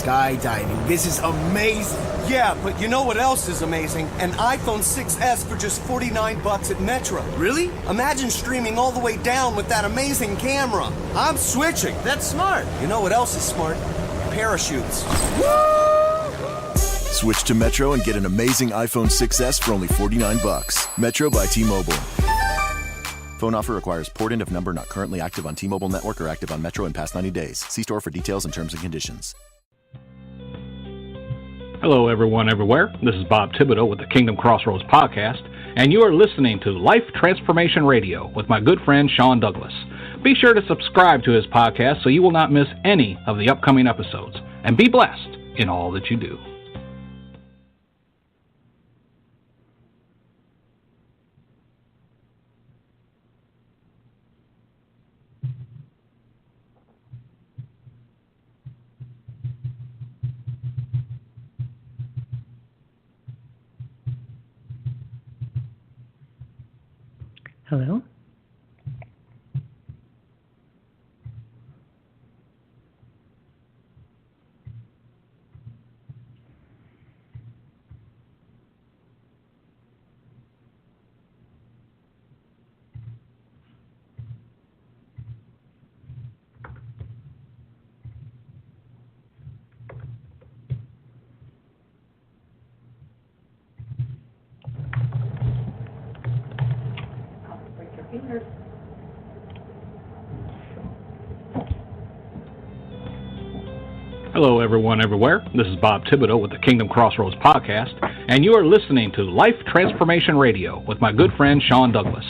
skydiving. This is amazing. Yeah, but you know what else is amazing? An iPhone 6S for just $49 at Metro. Really? Imagine streaming all the way down with that amazing camera. I'm switching. That's smart. You know what else is smart? Parachutes. Switch to Metro and get an amazing iPhone 6S for only $49. Metro by T-Mobile. Phone offer requires port-in of number not currently active on T-Mobile network or active on Metro in past 90 days. See store for details and terms and conditions. Hello, everyone, everywhere. This is Bob Thibodeau with the Kingdom Crossroads podcast, and you are listening to Life Transformation Radio with my good friend Shawn Douglas. Be sure to subscribe to his podcast so you will not miss any of the upcoming episodes, and be blessed in all that you do. Hello? Hello, everyone, everywhere. This is Bob Thibodeau with the Kingdom Crossroads podcast, and you are listening to Life Transformation Radio with my good friend Shawn Douglas.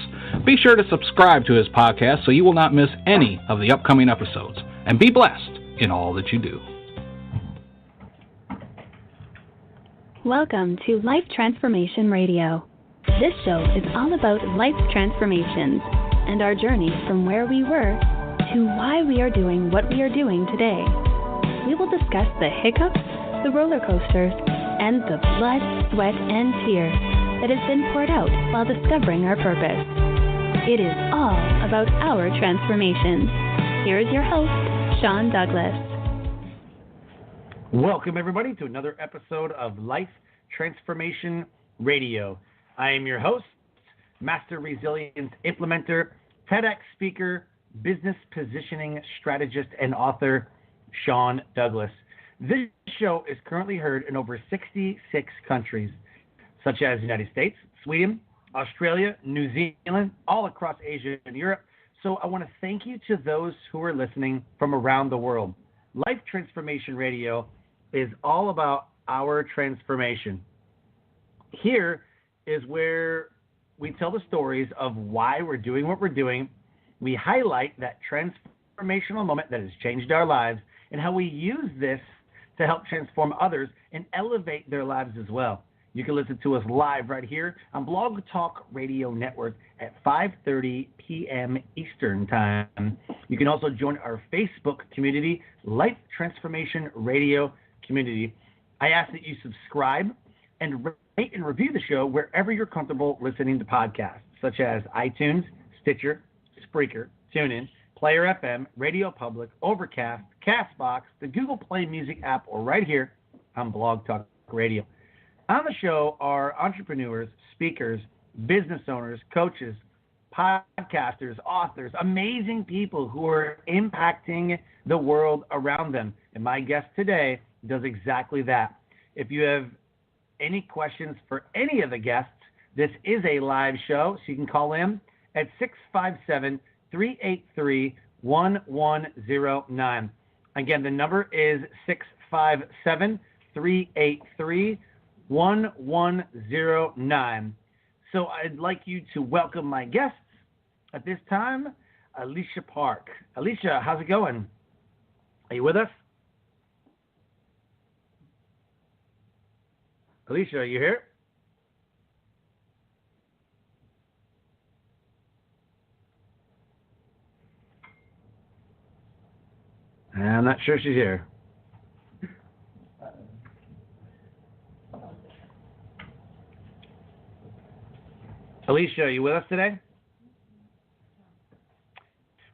Be sure to subscribe to his podcast so you will not miss any of the upcoming episodes, and be blessed in all that you do. Welcome to Life Transformation Radio. This show is all about life transformations and our journey from where we were to why we are doing what we are doing today. We will discuss the hiccups, the roller coasters, and the blood, sweat, and tears that has been poured out while discovering our purpose. It is all about our transformations. Here is your host, Shawn Douglas. Welcome, everybody, to another episode of Life Transformation Radio. I am your host, Master Resilience Implementer, TEDx speaker, business positioning strategist, and author, Shawn Douglas. This show is currently heard in over 66 countries, such as the United States, Sweden, Australia, New Zealand, all across Asia and Europe. So I want to thank you to those who are listening from around the world. Life Transformation Radio is all about our transformation. Here is where we tell the stories of why we're doing what we're doing. We highlight that transformational moment that has changed our lives and how we use this to help transform others and elevate their lives as well. You can listen to us live right here on Blog Talk Radio Network at 5:30 p.m. Eastern Time. You can also join our Facebook community, Life Transformation Radio Community. I ask that you subscribe and rate and review the show wherever you're comfortable listening to podcasts, such as iTunes, Stitcher, Spreaker, TuneIn, Player FM, Radio Public, Overcast, CastBox, the Google Play Music app, or right here on Blog Talk Radio. On the show are entrepreneurs, speakers, business owners, coaches, podcasters, authors, amazing people who are impacting the world around them. And my guest today does exactly that. If you have any questions for any of the guests, this is a live show, so you can call in at 657-383-1109. Again, the number is 657-383-1109. So I'd like you to welcome my guests at this time, Alisha Park. Alisha, how's it going? Are you with us? Alisha, are you here? I'm not sure she's here. Alisha, are you with us today?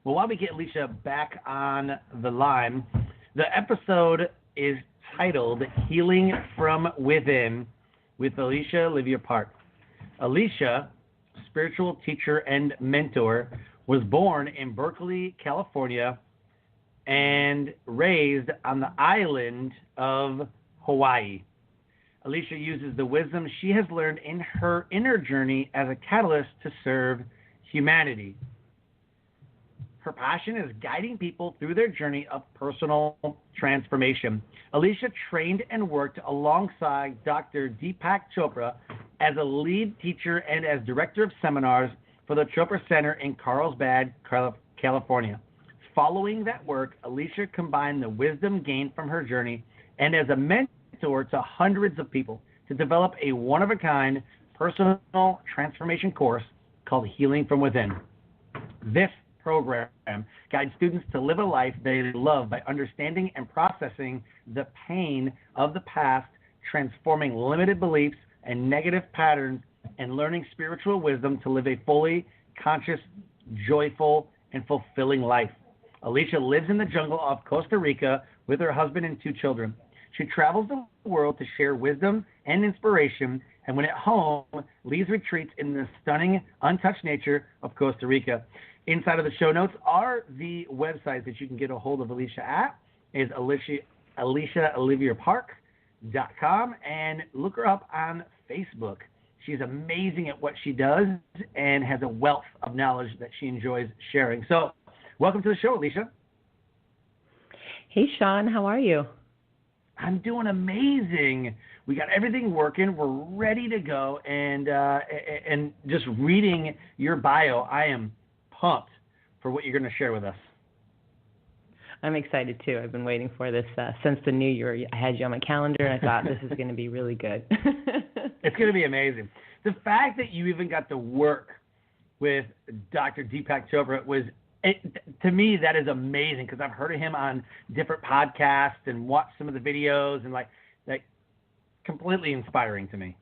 Well, while we get Alisha back on the line, the episode is titled Healing from Within with Alisha Olivier Park. Alisha, spiritual teacher and mentor, was born in Berkeley, California, and raised on the island of Hawaii. Alisha uses the wisdom she has learned in her inner journey as a catalyst to serve humanity. Her passion is guiding people through their journey of personal transformation. Alisha trained and worked alongside Dr. Deepak Chopra as a lead teacher and as director of seminars for the Chopra Center in Carlsbad, California. Following that work, Alisha combined the wisdom gained from her journey and as a mentor to hundreds of people to develop a one-of-a-kind personal transformation course called Healing from Within. This program guides students to live a life they love by understanding and processing the pain of the past, transforming limited beliefs and negative patterns, and learning spiritual wisdom to live a fully conscious, joyful, and fulfilling life. Alisha lives in the jungle of Costa Rica with her husband and 2 children. She travels the world to share wisdom and inspiration, and when at home, leads retreats in the stunning, untouched nature of Costa Rica. Inside of the show notes are the websites that you can get a hold of Alisha at, is AlishaOlivierPark.com, and look her up on Facebook. She's amazing at what she does and has a wealth of knowledge that she enjoys sharing. So, welcome to the show, Alisha. Hey, Shawn, how are you? I'm doing amazing. We got everything working. We're ready to go. And just reading your bio, I am pumped for what you're going to share with us. I'm excited, too. I've been waiting for this since the new year. I had you on my calendar, and I thought this is going to be really good. It's going to be amazing. The fact that you even got to work with Dr. Deepak Chopra to me, that is amazing because I've heard of him on different podcasts and watched some of the videos and like completely inspiring to me.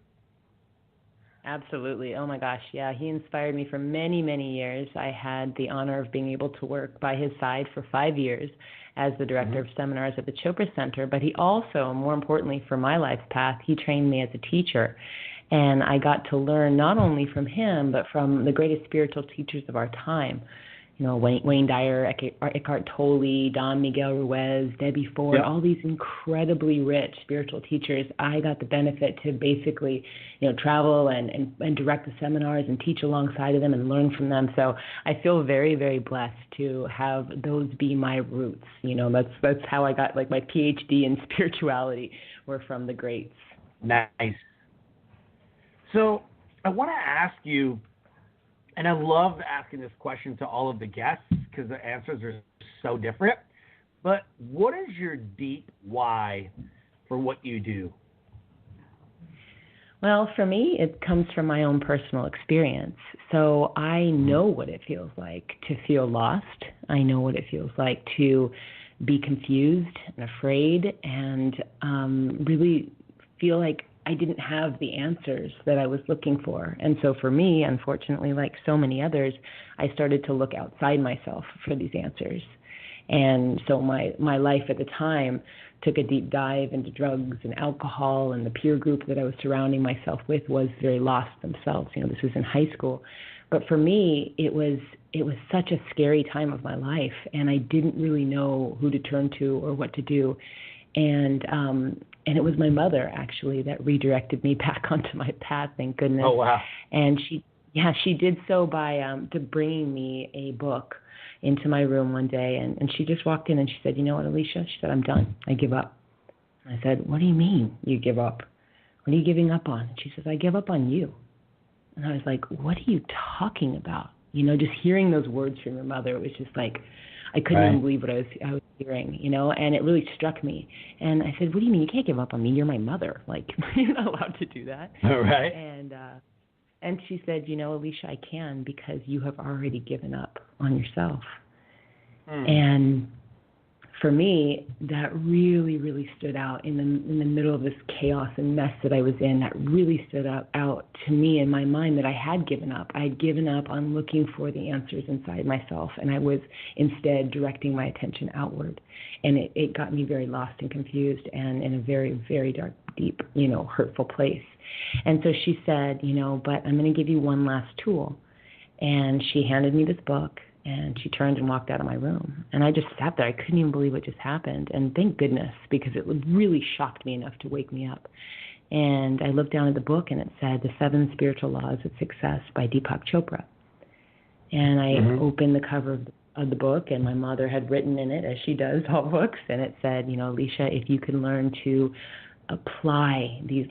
Absolutely. Oh, my gosh. Yeah, he inspired me for many, many years. I had the honor of being able to work by his side for 5 years as the director of seminars at the Chopra Center. But he also, more importantly for my life path, he trained me as a teacher. And I got to learn not only from him, but from the greatest spiritual teachers of our time. You know, Wayne Dyer, Eckhart Tolle, Don Miguel Ruiz, Debbie Ford, all these incredibly rich spiritual teachers. I got the benefit to basically, travel and direct the seminars and teach alongside of them and learn from them. So I feel very, very blessed to have those be my roots. That's how I got my PhD in spirituality were from the greats. Nice. So I want to ask you, and I love asking this question to all of the guests because the answers are so different. But what is your deep why for what you do? Well, for me, it comes from my own personal experience. So I know what it feels like to feel lost. I know what it feels like to be confused and afraid and really feel like I didn't have the answers that I was looking for. And so for me, unfortunately, like so many others, I started to look outside myself for these answers. And so my life at the time took a deep dive into drugs and alcohol, and the peer group that I was surrounding myself with was very lost themselves. This was in high school. But for me, it was such a scary time of my life, and I didn't really know who to turn to or what to do. And it was my mother, actually, that redirected me back onto my path, thank goodness. Oh, wow. And she did so by bringing me a book into my room one day. And she just walked in and she said, "You know what, Alisha?" She said, "I'm done. I give up." I said, "What do you mean you give up? What are you giving up on?" And she says, "I give up on you." And I was like, "What are you talking about?" Just hearing those words from your mother, it was just like, I couldn't even believe what I was hearing, and it really struck me. And I said, "What do you mean? You can't give up on me. You're my mother. You're not allowed to do that." All right. And she said, "Alisha, I can because you have already given up on yourself." And for me, that really, really stood out in the middle of this chaos and mess that I was in. That really stood out to me in my mind that I had given up. I had given up on looking for the answers inside myself, and I was instead directing my attention outward. And it got me very lost and confused and in a very, very dark, deep, hurtful place. And so she said, but I'm going to give you one last tool. And she handed me this book. And she turned and walked out of my room. And I just sat there. I couldn't even believe what just happened. And thank goodness, because it really shocked me enough to wake me up. And I looked down at the book, and it said The 7 Spiritual Laws of Success by Deepak Chopra. And I opened the cover of the book, and my mother had written in it, as she does all books, and it said, Alisha, if you can learn to apply these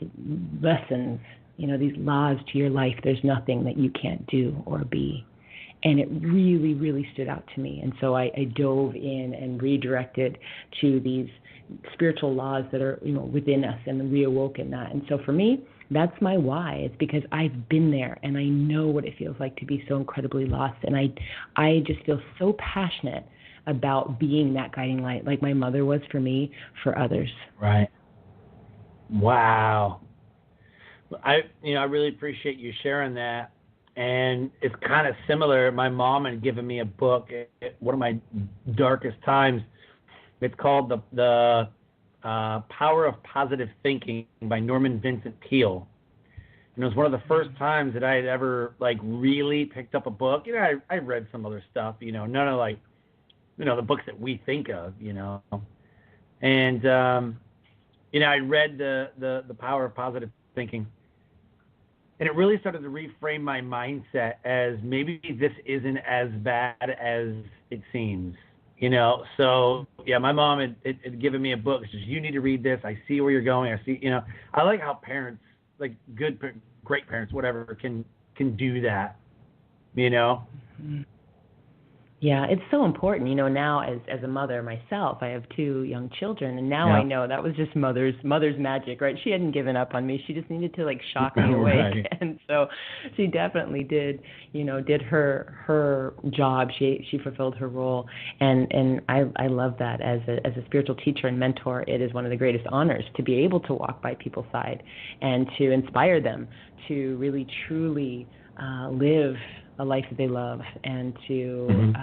lessons, these laws to your life, there's nothing that you can't do or be. And it really, really stood out to me. And so I dove in and redirected to these spiritual laws that are, within us and reawoken that. And so for me, that's my why. It's because I've been there and I know what it feels like to be so incredibly lost. And I just feel so passionate about being that guiding light, like my mother was for me, for others. Right. Wow. I really appreciate you sharing that. And it's kind of similar. My mom had given me a book at one of my darkest times. It's called The Power of Positive Thinking by Norman Vincent Peale. And it was one of the first times that I had ever really picked up a book. I read some other stuff, none of the books that we think of, And I read the Power of Positive Thinking. And it really started to reframe my mindset as maybe this isn't as bad as it seems, So, yeah, my mom had given me a book. She says, you need to read this. I see where you're going. I see, I like how parents, great parents, whatever, can do that, Mm-hmm. Yeah, it's so important. Now as a mother myself, I have 2 young children, and now I know that was just mother's magic, right? She hadn't given up on me. She just needed to shock me awake. Right. And so she definitely did her job. She fulfilled her role. And I love that as a spiritual teacher and mentor. It is one of the greatest honors to be able to walk by people's side and to inspire them to really truly live a life that they love and to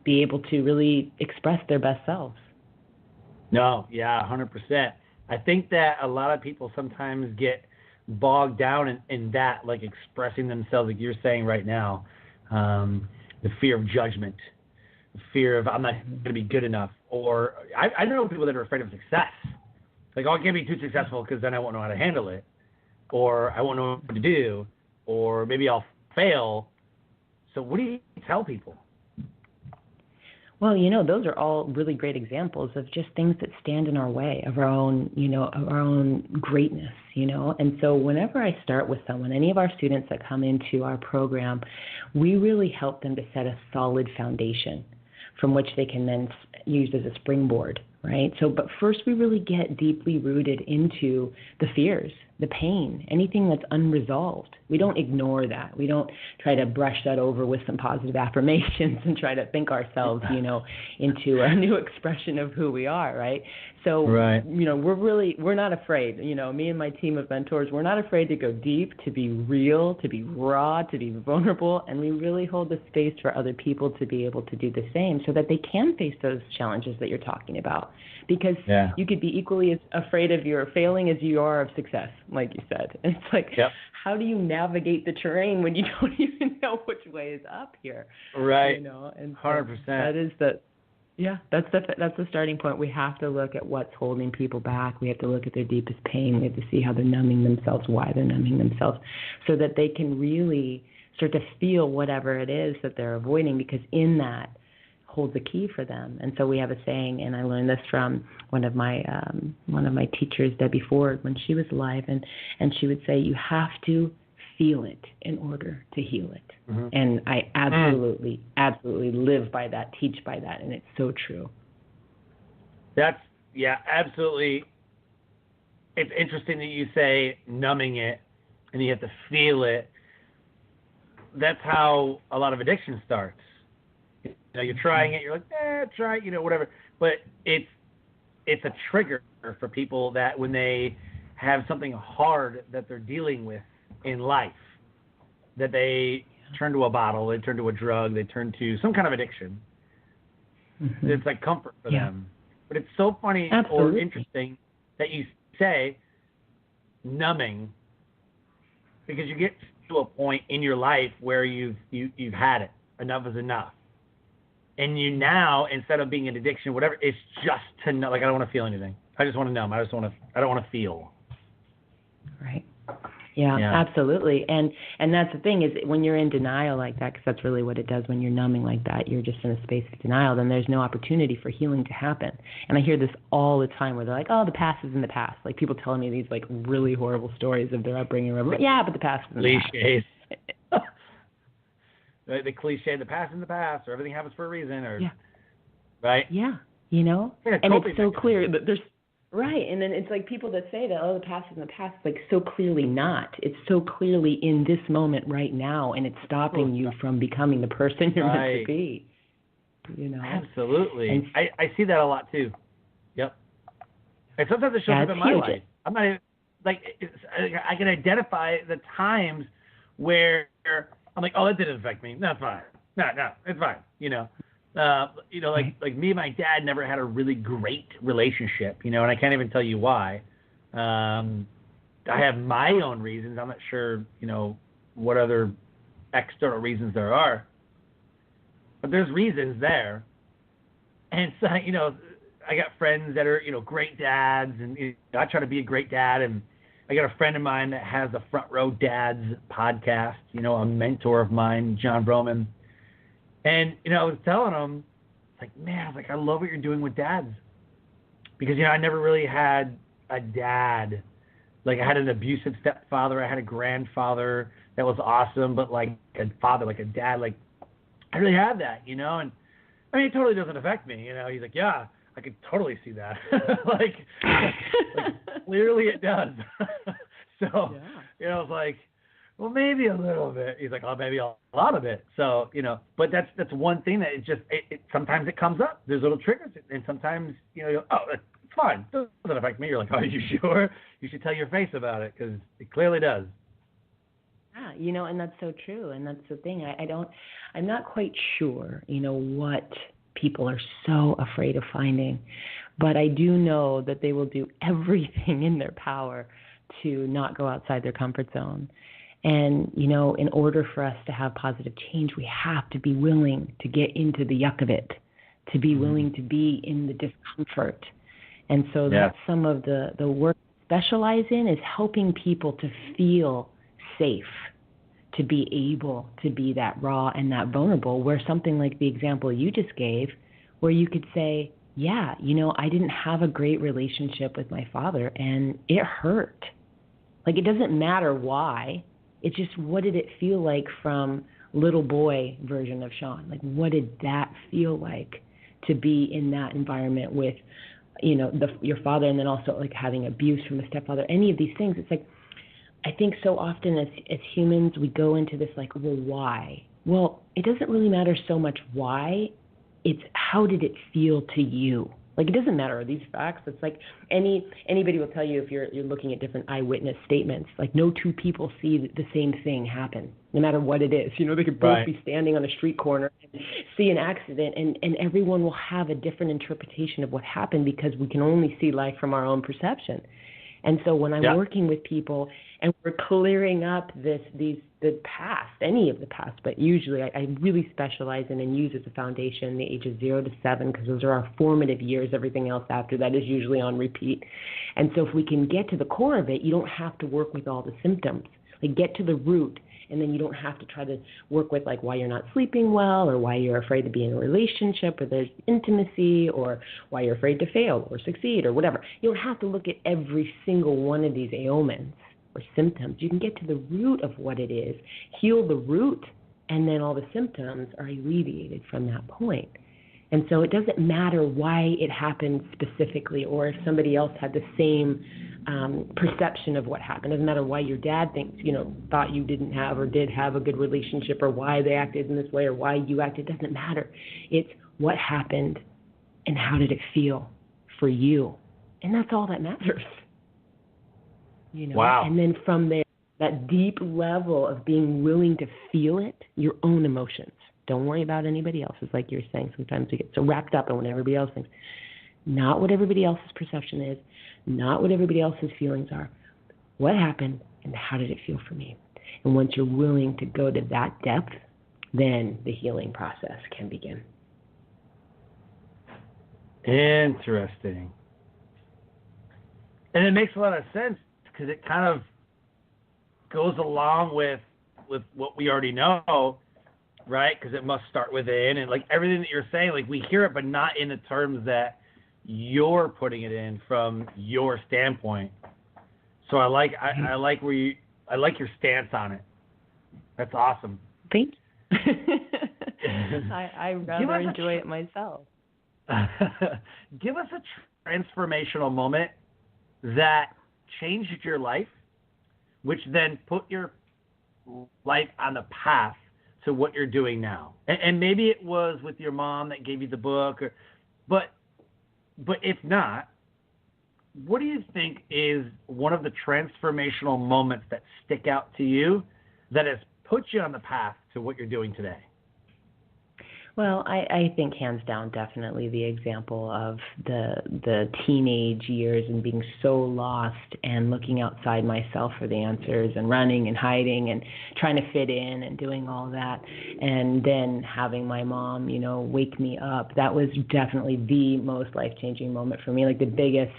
be able to really express their best selves. No, yeah, 100%. I think that a lot of people sometimes get bogged down in that, expressing themselves, like you're saying right now, the fear of judgment, the fear of I'm not going to be good enough. Or I know people that are afraid of success. I can't be too successful because then I won't know how to handle it, or I won't know what to do, or maybe I'll fail. So what do you tell people? Well, those are all really great examples of just things that stand in our way of our own, of our own greatness, And so whenever I start with someone, any of our students that come into our program, we really help them to set a solid foundation from which they can then use as a springboard, right? So, but first we really get deeply rooted into the fears, the pain, anything that's unresolved. We don't ignore that. We don't try to brush that over with some positive affirmations and try to think ourselves, into a new expression of who we are, right? So, right. We're not afraid. Me and my team of mentors, we're not afraid to go deep, to be real, to be raw, to be vulnerable, and we really hold the space for other people to be able to do the same so that they can face those challenges that you're talking about. Because you could be equally as afraid of your failing as you are of success, like you said. And it's how do you navigate the terrain when you don't even know which way is up here? Right. And so 100%. that is that's the starting point. We have to look at what's holding people back. We have to look at their deepest pain. We have to see how they're numbing themselves, why they're numbing themselves, so that they can really start to feel whatever it is that they're avoiding, because in that holds a key for them. And so we have a saying, and I learned this from one of my teachers, Debbie Ford, when she was alive, and she would say, you have to feel it in order to heal it. Mm-hmm. And I absolutely live by that, teach by that, and it's so true. Absolutely. It's interesting that you say numbing it and you have to feel it. That's how a lot of addiction starts. You're trying it, you're like, try it, whatever. But it's a trigger for people that when they have something hard that they're dealing with in life, that they turn to a bottle, they turn to a drug, they turn to some kind of addiction. Mm-hmm. It's like comfort for them. But it's so funny or interesting that you say numbing, because you get to a point in your life where you've had it. Enough is enough. And you now, instead of being an addiction, whatever, it's just to know. Like, I don't want to feel anything. I just want to numb. I don't want to feel. Right. Yeah, absolutely. And that's the thing is when you're in denial like that, because that's really what it does when you're numbing like that, you're just in a space of denial, then there's no opportunity for healing to happen. And I hear this all the time where they're like, oh, the past is in the past. Like people telling me these like really horrible stories of their upbringing. Yeah, but the past is in the past. Cliches. The cliche, the past is in the past, or everything happens for a reason, or right? Yeah, you know? And it's so clear that there's right, and then it's like people that say that, oh, the past is in the past, like so clearly not. It's so clearly in this moment right now, and it's stopping you from becoming the person you're meant to be. You know? Absolutely. And I see that a lot too. Yep. And sometimes it shows up in my life. I'm not even, like, I can identify the times where I'm like, oh, that didn't affect me. No, it's fine. No, it's fine. You know, like me and my dad never had a really great relationship, you know, and I can't even tell you why. I have my own reasons. I'm not sure, you know, what other external reasons there are, but there's reasons there. And so, you know, I got friends that are, you know, great dads, and you know, I try to be a great dad. And I got a friend of mine that has the Front Row Dads podcast, you know, a mentor of mine, John Broman. And, you know, I was telling him, like, man, I love what you're doing with dads. Because, you know, I never really had a dad. Like, I had an abusive stepfather. I had a grandfather that was awesome, but, like, a father, like a dad, like, I really had that, you know? And, I mean, it totally doesn't affect me, you know? He's like, yeah, I could totally see that. like, clearly it does. So, you know, it's like, well, maybe a little bit. He's like, oh, maybe a lot of it. So, you know, but that's one thing that it sometimes it comes up. There's little triggers, and sometimes, you know, oh, it's fine. It doesn't affect me. You're like, oh, are you sure? You should tell your face about it, because it clearly does. Yeah, you know, and that's so true. And that's the thing. I'm not quite sure, you know, what people are so afraid of finding, but I do know that they will do everything in their power to not go outside their comfort zone. And, you know, in order for us to have positive change, we have to be willing to get into the yuck of it, to be willing to be in the discomfort. And so that's some of the work I specialize in, is helping people to feel safe, to be able to be that raw and that vulnerable, where something like the example you just gave, where you could say, yeah, you know, I didn't have a great relationship with my father, and it hurt. Like, it doesn't matter why. It's just, what did it feel like from little boy version of Shawn? Like, what did that feel like to be in that environment with, you know, your father, and then also like having abuse from a stepfather, any of these things? It's like, I think so often as humans, we go into this like, well, why? Well, it doesn't really matter so much why. It's how did it feel to you? Like, it doesn't matter, are these facts? It's like anybody will tell you, if you're looking at different eyewitness statements, like no two people see the same thing happen, no matter what it is. You know, they could both be standing on a street corner and see an accident, and everyone will have a different interpretation of what happened, because we can only see life from our own perception. And so when I'm working with people and we're clearing up the past, any of the past, but usually I really specialize in and use as a foundation the ages 0 to 7, because those are our formative years. Everything else after that is usually on repeat. And so if we can get to the core of it, you don't have to work with all the symptoms. Like, get to the root, and then you don't have to try to work with like why you're not sleeping well, or why you're afraid to be in a relationship, or there's intimacy, or why you're afraid to fail or succeed, or whatever. You don't have to look at every single one of these ailments or symptoms. You can get to the root of what it is, heal the root, and then all the symptoms are alleviated from that point. And so it doesn't matter why it happened specifically, or if somebody else had the same perception of what happened. It doesn't matter why your dad thought you didn't have or did have a good relationship, or why they acted in this way, or why you acted. It doesn't matter. It's what happened, And how did it feel for you? And that's all that matters. Wow. And then from there, that deep level of being willing to feel it, your own emotions. Don't worry about anybody else's, like you're saying. Sometimes we get so wrapped up in what everybody else thinks. Not what everybody else's perception is, not what everybody else's feelings are. What happened and how did it feel for me? And once you're willing to go to that depth, then the healing process can begin. Interesting. And it makes a lot of sense because it kind of goes along with what we already know, right? Because it must start within, and like everything that you're saying, like we hear it, but not in the terms that you're putting it in from your standpoint. So I like your stance on it. That's awesome. Thank you. I rather enjoy it myself. Give us a transformational moment that changed your life, which then put your life on the path to what you're doing now. And maybe it was with your mom that gave you the book, but if not, what do you think is one of the transformational moments that stick out to you that has put you on the path to what you're doing today? Well, I think hands down, definitely the example of the teenage years and being so lost and looking outside myself for the answers and running and hiding and trying to fit in and doing all that. And then having my mom, wake me up. That was definitely the most life-changing moment for me, like the biggest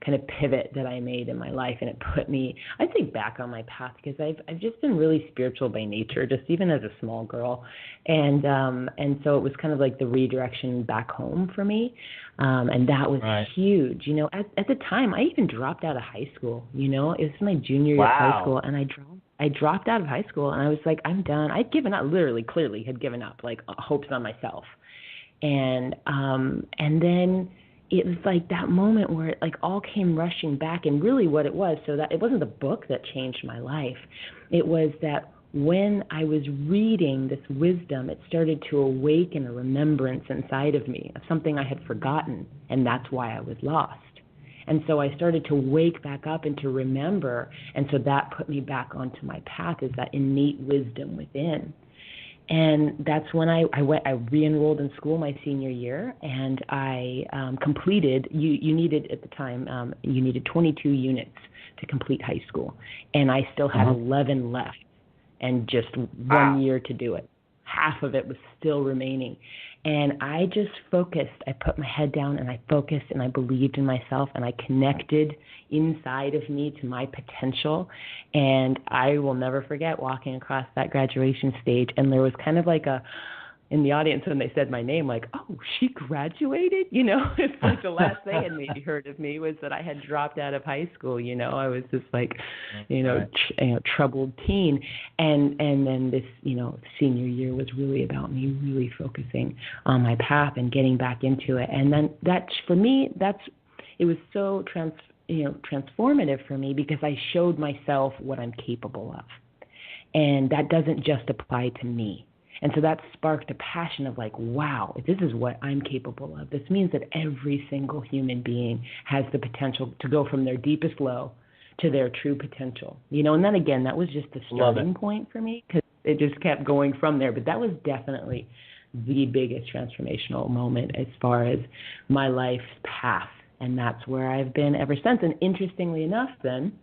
kind of pivot that I made in my life, and it put me, I think, back on my path because I've just been really spiritual by nature, just even as a small girl, and so it was kind of like the redirection back home for me, and that was huge. At the time, I even dropped out of high school. It was my junior year of high school, and I dropped out of high school, and I was like, I'm done. I'd given up, literally, clearly had given up, like hopes on myself, and then it was like that moment where it like all came rushing back, and really what it was, so that it wasn't the book that changed my life. It was that when I was reading this wisdom, it started to awaken a remembrance inside of me of something I had forgotten, and that's why I was lost. And so I started to wake back up and to remember, and so that put me back onto my path, is that innate wisdom within. And that's when I re-enrolled in school my senior year, and I completed, you needed at the time, you needed 22 units to complete high school. And I still had 11 left and just 1 year to do it. Half of it was still remaining. And I just focused. I put my head down and I focused and I believed in myself and I connected inside of me to my potential. And I will never forget walking across that graduation stage. And there was kind of like in the audience when they said my name, like, oh, she graduated? It's like the last they had maybe heard of me was that I had dropped out of high school. I was just like, troubled teen. And then this, senior year was really about me really focusing on my path and getting back into it. And then for me, it was so transformative for me because I showed myself what I'm capable of. And that doesn't just apply to me. And so that sparked a passion of like, wow, if this is what I'm capable of, this means that every single human being has the potential to go from their deepest low to their true potential. And then again, that was just the starting point for me because it just kept going from there. But that was definitely the biggest transformational moment as far as my life's path. And that's where I've been ever since. And interestingly enough, then,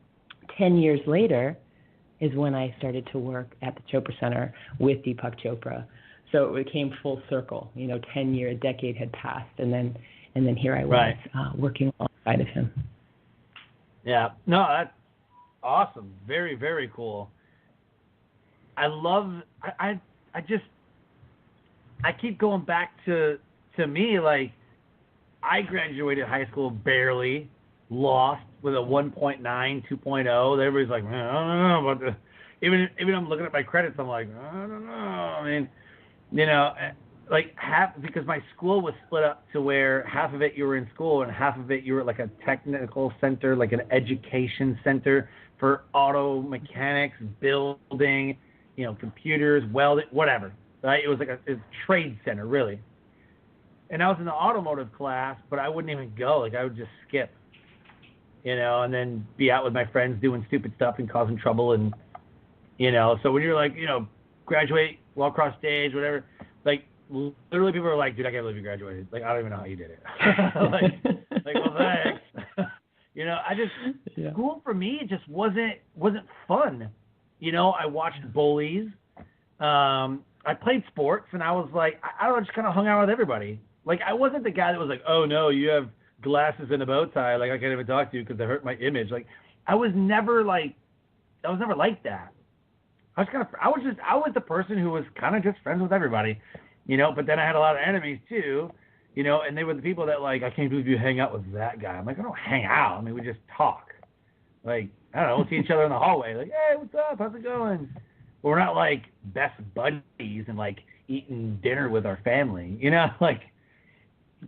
10 years later, is when I started to work at the Chopra Center with Deepak Chopra. So it came full circle. 10 a decade had passed, and then here I was working alongside of him. Yeah, no, that's awesome. Very, very cool. I love. I keep going back to me. Like, I graduated high school barely. Lost with a 1.9, 2.0. Everybody's like, man, I don't know about the. Even I'm looking at my credits, I'm like, I don't know. I mean, like because my school was split up to where half of it you were in school and half of it you were like a technical center, like an education center for auto mechanics, building, computers, welding, whatever. Right? It was like a trade center, really. And I was in the automotive class, but I wouldn't even go. Like, I would just skip, and then be out with my friends doing stupid stuff and causing trouble. And, so when you're like, graduate, walk across stage, whatever, like, literally people are like, dude, I can't believe you graduated. Like, I don't even know how you did it. Well, thanks. School for me just wasn't fun. I watched bullies. I played sports, and I was like, I just kind of hung out with everybody. Like, I wasn't the guy that was like, oh, no, you have glasses and a bow tie. Like, I can't even talk to you because they hurt my image. Like, I was never like that. I was the person who was kind of just friends with everybody, but then I had a lot of enemies too, and they were the people that, like, I can't believe you hang out with that guy. I'm like, I don't hang out. I mean, we just talk. Like, I don't know, we'll see each other in the hallway. Like, hey, what's up? How's it going? But we're not, like, best buddies and, like, eating dinner with our family, like.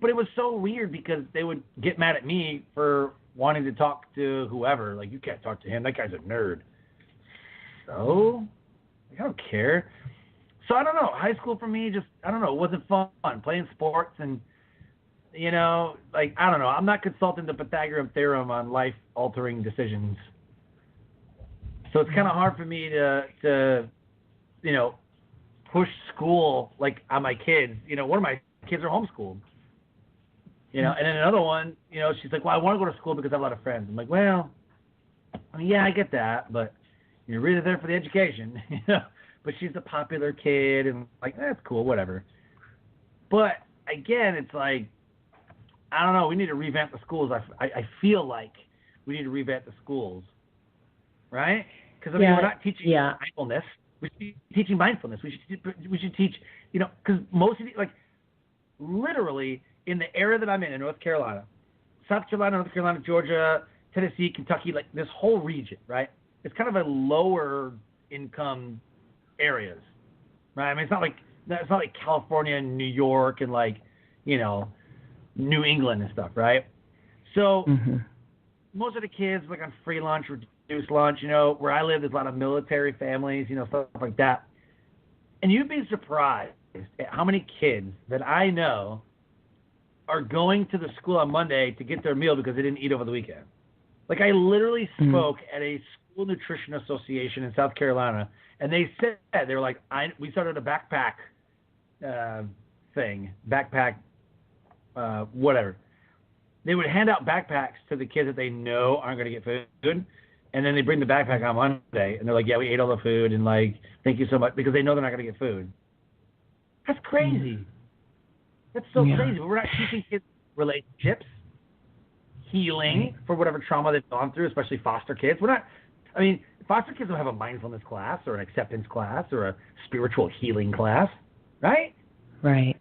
But it was so weird because they would get mad at me for wanting to talk to whoever. Like, you can't talk to him. That guy's a nerd. So, I don't care. So, I don't know. High school for me just, I don't know, it wasn't fun. Playing sports and, like, I don't know. I'm not consulting the Pythagorean theorem on life-altering decisions. So, it's kind of hard for me to push school, like, on my kids. One of my kids are homeschooled. And then another one, she's like, well, I want to go to school because I have a lot of friends. I'm like, well, I mean, yeah, I get that, but you're really there for the education, But she's a popular kid, and, like, that's cool, whatever. But, again, it's like, I don't know, we need to revamp the schools. I feel like we need to revamp the schools, right? Because, I mean, we're not teaching mindfulness. We should be teaching mindfulness. We should teach, because most of the, like, literally, in the area that I'm in North Carolina, South Carolina, North Carolina, Georgia, Tennessee, Kentucky, like this whole region, right? It's kind of a lower income areas, right? I mean, it's not like California and New York and, like, New England and stuff, right? So most of the kids, like, on free lunch, reduced lunch, where I live, there's a lot of military families, stuff like that. And you'd be surprised at how many kids that I know are going to the school on Monday to get their meal because they didn't eat over the weekend. Like, I literally spoke at a school nutrition association in South Carolina, and they said, they were like, we started a backpack whatever. They would hand out backpacks to the kids that they know aren't going to get food, and then they bring the backpack on Monday, and they're like, yeah, we ate all the food, and, like, thank you so much, because they know they're not going to get food. That's crazy. That's so crazy. We're not teaching kids relationships, healing for whatever trauma they've gone through, especially foster kids. Foster kids don't have a mindfulness class or an acceptance class or a spiritual healing class, right? Right.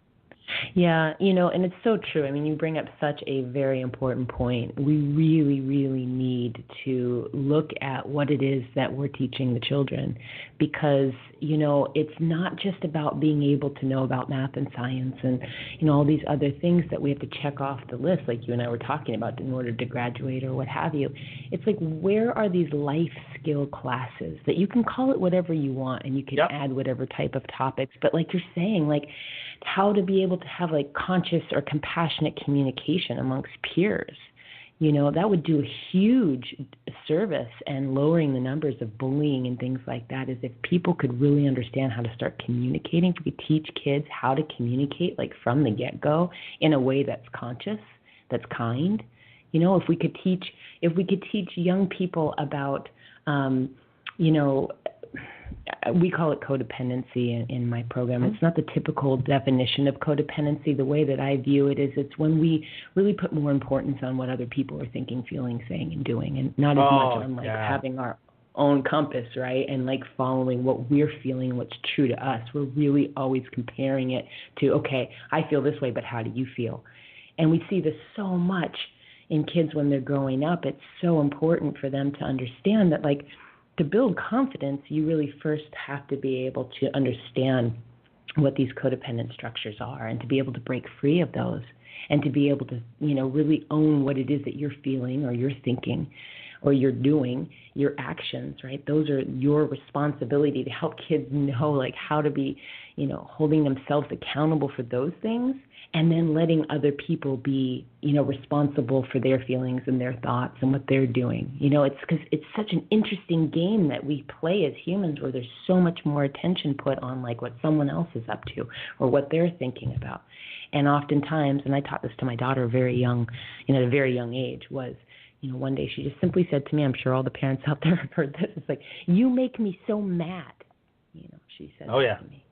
Yeah, and it's so true. I mean, you bring up such a very important point. We really, really need to look at what it is that we're teaching the children because, it's not just about being able to know about math and science and, all these other things that we have to check off the list like you and I were talking about in order to graduate or what have you. It's like, where are these life skill classes that you can call it whatever you want and you can add whatever type of topics, but like you're saying, like, how to be able to have, like, conscious or compassionate communication amongst peers. That would do a huge service and lowering the numbers of bullying and things like that is if people could really understand how to start communicating. If we could teach kids how to communicate, like, from the get-go in a way that's conscious, that's kind. If we could teach young people about, we call it codependency in my program. It's not the typical definition of codependency. The way that I view it is it's when we really put more importance on what other people are thinking, feeling, saying, and doing, and not as much on, like, having our own compass, right? And, like, following what we're feeling, what's true to us. We're really always comparing it to, okay, I feel this way, but how do you feel? And we see this so much in kids when they're growing up. It's so important for them to understand that, like, to build confidence, you really first have to be able to understand what these codependent structures are and to be able to break free of those and to be able to, really own what it is that you're feeling or you're thinking or you're doing, your actions, right? Those are your responsibility to help kids know, like, how to be, holding themselves accountable for those things and then letting other people be, responsible for their feelings and their thoughts and what they're doing. It's because it's such an interesting game that we play as humans, where there's so much more attention put on like what someone else is up to or what they're thinking about. And oftentimes, and I taught this to my daughter very young, at a very young age, was, one day she just simply said to me, I'm sure all the parents out there have heard this, it's like, you make me so mad, she said to me.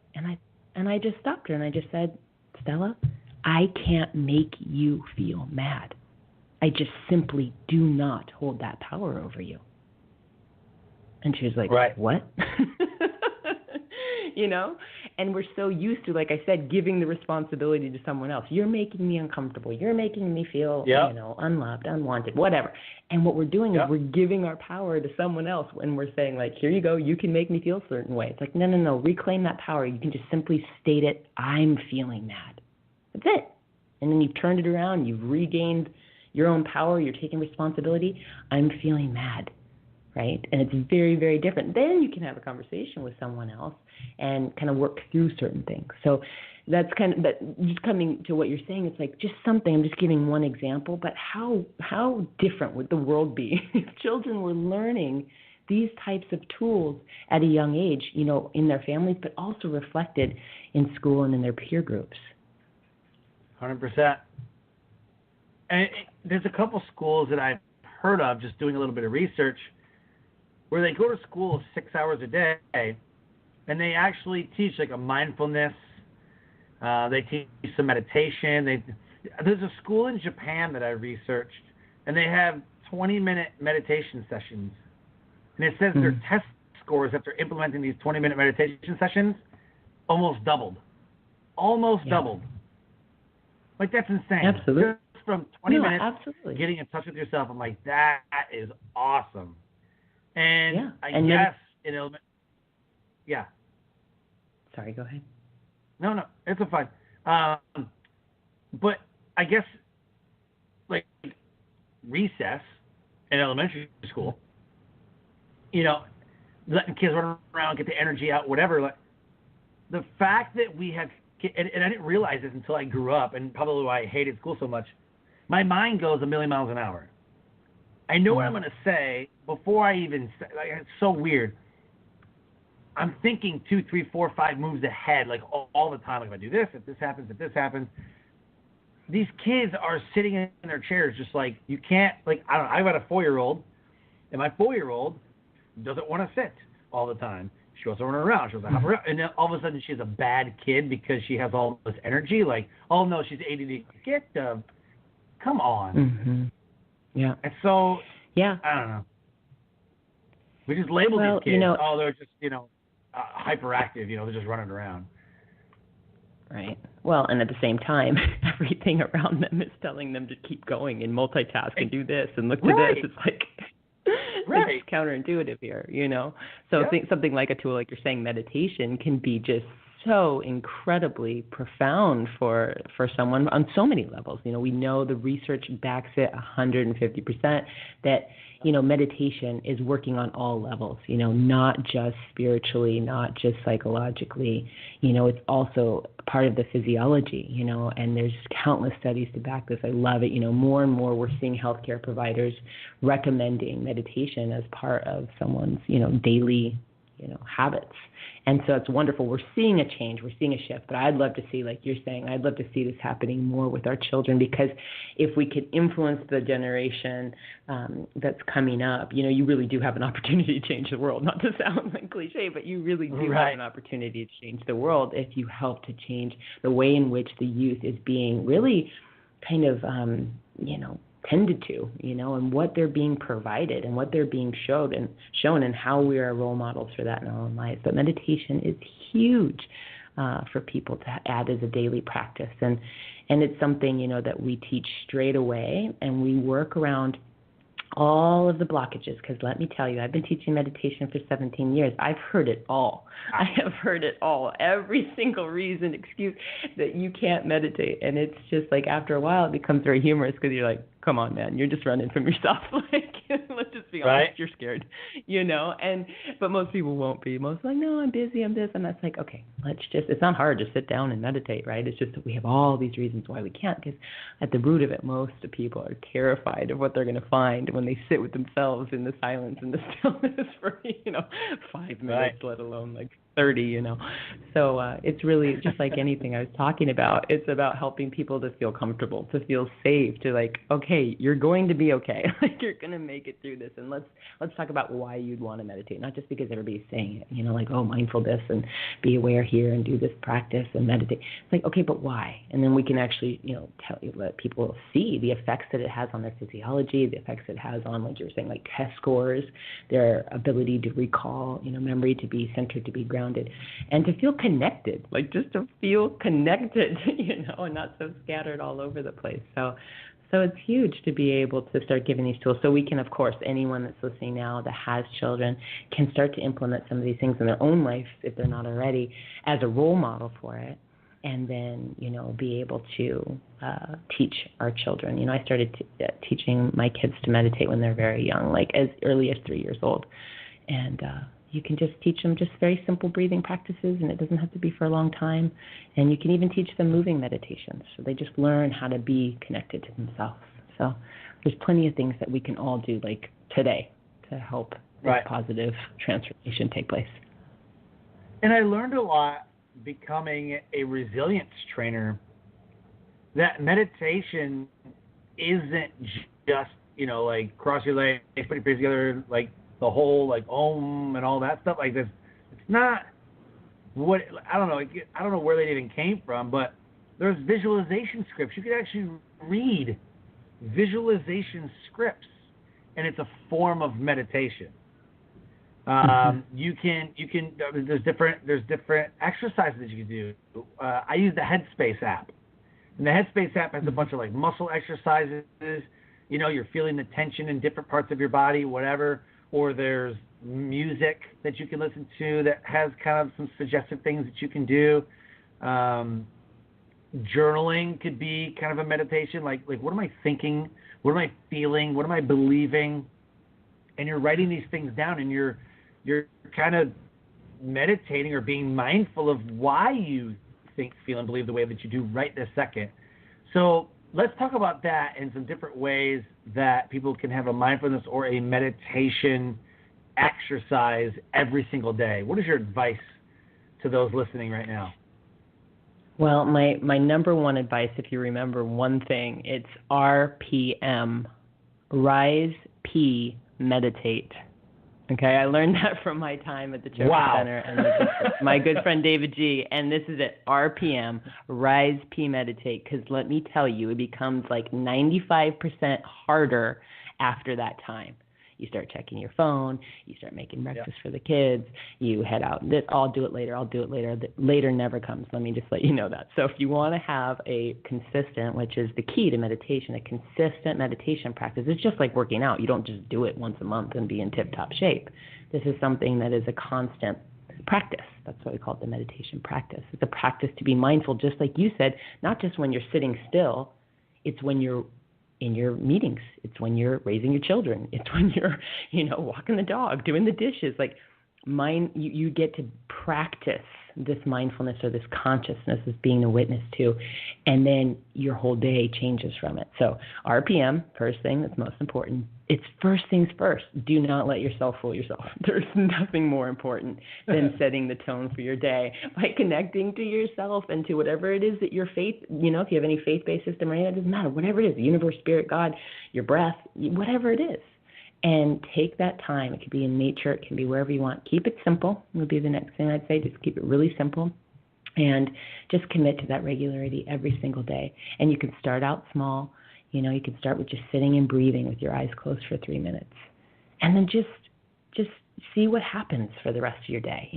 And I just stopped her and I just said, Stella, I can't make you feel mad. I just simply do not hold that power over you. And she was like, right. What? And we're so used to, like I said, giving the responsibility to someone else. You're making me uncomfortable. You're making me feel, unloved, unwanted, whatever. And what we're doing is we're giving our power to someone else when we're saying, like, here you go, you can make me feel a certain way. It's like, no, reclaim that power. You can just simply state it, I'm feeling mad. That's it. And then you've turned it around. You've regained your own power. You're taking responsibility. I'm feeling mad. Right? And it's very, very different. Then you can have a conversation with someone else and kind of work through certain things. So that's kind of, that. Just coming to what you're saying, it's like just something, I'm just giving one example, but how different would the world be if children were learning these types of tools at a young age, in their families, but also reflected in school and in their peer groups? 100%. And there's a couple schools that I've heard of, just doing a little bit of research, where they go to school 6 hours a day, and they actually teach like a mindfulness. They teach some meditation. There's a school in Japan that I researched, and they have 20-minute meditation sessions. And it says their test scores after implementing these 20-minute meditation sessions almost doubled. Doubled. Like, that's insane. Absolutely. Just from 20 minutes, absolutely. getting in touch with yourself, I'm like, that is awesome. And I and guess Sorry, go ahead. No, it's a fine. But I guess like recess in elementary school, letting kids run around, get the energy out, whatever. Like the fact that we have, and I didn't realize this until I grew up, and probably why I hated school so much. My mind goes a million miles an hour. I know what I'm going to say before I even say, like, it's so weird. I'm thinking 2, 3, 4, 5 moves ahead, like all the time. Like, if I do this, if this happens. These kids are sitting in their chairs just like, you can't, like, I don't know, I've got a 4-year-old, and my 4-year-old doesn't want to sit all the time. She wants to run around. She wants to hop around. And then all of a sudden she's a bad kid because she has all this energy. Like, oh, no, she's ADD. Come on. Mm-hmm. Yeah. And so, I don't know. We just label these kids, they're just, hyperactive, they're just running around. Right. Well, and at the same time, everything around them is telling them to keep going and multitask and do this and look to this. It's like, it's counterintuitive here, So I think something like a tool, like you're saying, meditation, can be just so incredibly profound for someone on so many levels. We know the research backs it 150% that, meditation is working on all levels, not just spiritually, not just psychologically, it's also part of the physiology, and there's countless studies to back this. I love it. More and more we're seeing healthcare providers recommending meditation as part of someone's, daily, habits. And so it's wonderful. We're seeing a change. We're seeing a shift. But I'd love to see, like you're saying, I'd love to see this happening more with our children, because if we could influence the generation that's coming up, you really do have an opportunity to change the world. Not to sound like cliche, but you really do have an opportunity to change the world if you help to change the way in which the youth is being really kind of, tended to, and what they're being provided and what they're being shown and how we are role models for that in our own lives. But meditation is huge for people to add as a daily practice. And it's something, that we teach straight away, and we work around all of the blockages, because let me tell you, I've been teaching meditation for 17 years. I've heard it all. I have heard it all. Every single reason, excuse that you can't meditate. And it's just like, after a while, it becomes very humorous, because you're like, come on, man, you're just running from yourself. Like, let's just be right. honest, you're scared, but most people won't be. Most like, no, I'm busy, I'm this, and that's like, okay, it's not hard to sit down and meditate, right? It's just that we have all these reasons why we can't, because at the root of it, most people are terrified of what they're going to find when they sit with themselves in the silence and the stillness for, 5 minutes, let alone like 30, So it's really just like anything I was talking about. It's about helping people to feel comfortable, to feel safe, to like, okay, you're going to be okay. Like you're going to make it through this. And let's talk about why you'd want to meditate, not just because everybody's saying it, like, oh, mindful this and be aware here and do this practice and meditate. It's like, okay, but why? And then we can actually, let people see the effects that it has on their physiology, the effects it has on, like you were saying, like test scores, their ability to recall, memory, to be centered, to be grounded, and to feel connected, like just to feel connected, and not so scattered all over the place. So it's huge to be able to start giving these tools. So we can, of course, anyone that's listening now that has children can start to implement some of these things in their own life, if they're not already, as a role model for it. And then, be able to teach our children. I started teaching my kids to meditate when they're very young, like as early as 3 years old. And you can just teach them just very simple breathing practices, and it doesn't have to be for a long time. And you can even teach them moving meditations, so they just learn how to be connected to themselves. So there's plenty of things that we can all do, like today, to help this positive transformation take place. And I learned a lot becoming a resilience trainer, that meditation isn't just, like cross your legs, put your fingers together, like the whole like Om and all that stuff like this. It's not what, I don't know where they even came from, but there's visualization scripts. You can actually read visualization scripts, and it's a form of meditation. You can there's different exercises that you can do. I use the Headspace app, and the Headspace app has a bunch of like muscle exercises. You're feeling the tension in different parts of your body, whatever. Or there's music that you can listen to that has kind of some suggestive things that you can do. Journaling could be kind of a meditation, like what am I thinking? What am I feeling? What am I believing? And you're writing these things down, and you're kind of meditating or being mindful of why you think, feel, and believe the way that you do right this second. So let's talk about that in some different ways that people can have a mindfulness or a meditation exercise every single day. What is your advice to those listening right now? Well, my number one advice, if you remember one thing, it's RPM, Rise, P, Meditate. Okay, I learned that from my time at the Chopra Center and my good friend David G. And this is it, RPM, Rise, P, Meditate, because let me tell you, it becomes like 95% harder after that time. You start checking your phone, you start making breakfast for the kids, you head out, I'll do it later. Later never comes, let me just let you know that. So if you want to have a consistent, which is the key to meditation, a consistent meditation practice, it's just like working out. You don't just do it once a month and be in tip-top shape. This is something that is a constant practice. That's why we call it the meditation practice. It's a practice to be mindful, just like you said, not just when you're sitting still, it's when you're in your meetings. It's when you're raising your children. It's when you're, walking the dog, doing the dishes. Like you get to practice this mindfulness or this consciousness, this being a witness to, and then your whole day changes from it. So RPM, first thing that's most important. It's first things first. Do not let yourself fool yourself. There's nothing more important than setting the tone for your day by connecting to yourself and to whatever it is that your faith, if you have any faith-based system or anything, it doesn't matter, whatever it is, the universe, spirit, God, your breath, whatever it is. And take that time. It could be in nature. It can be wherever you want. Keep it simple would be the next thing I'd say. Just keep it really simple. And just commit to that regularity every single day. And you can start out small. You can start with just sitting and breathing with your eyes closed for 3 minutes. And then just see what happens for the rest of your day.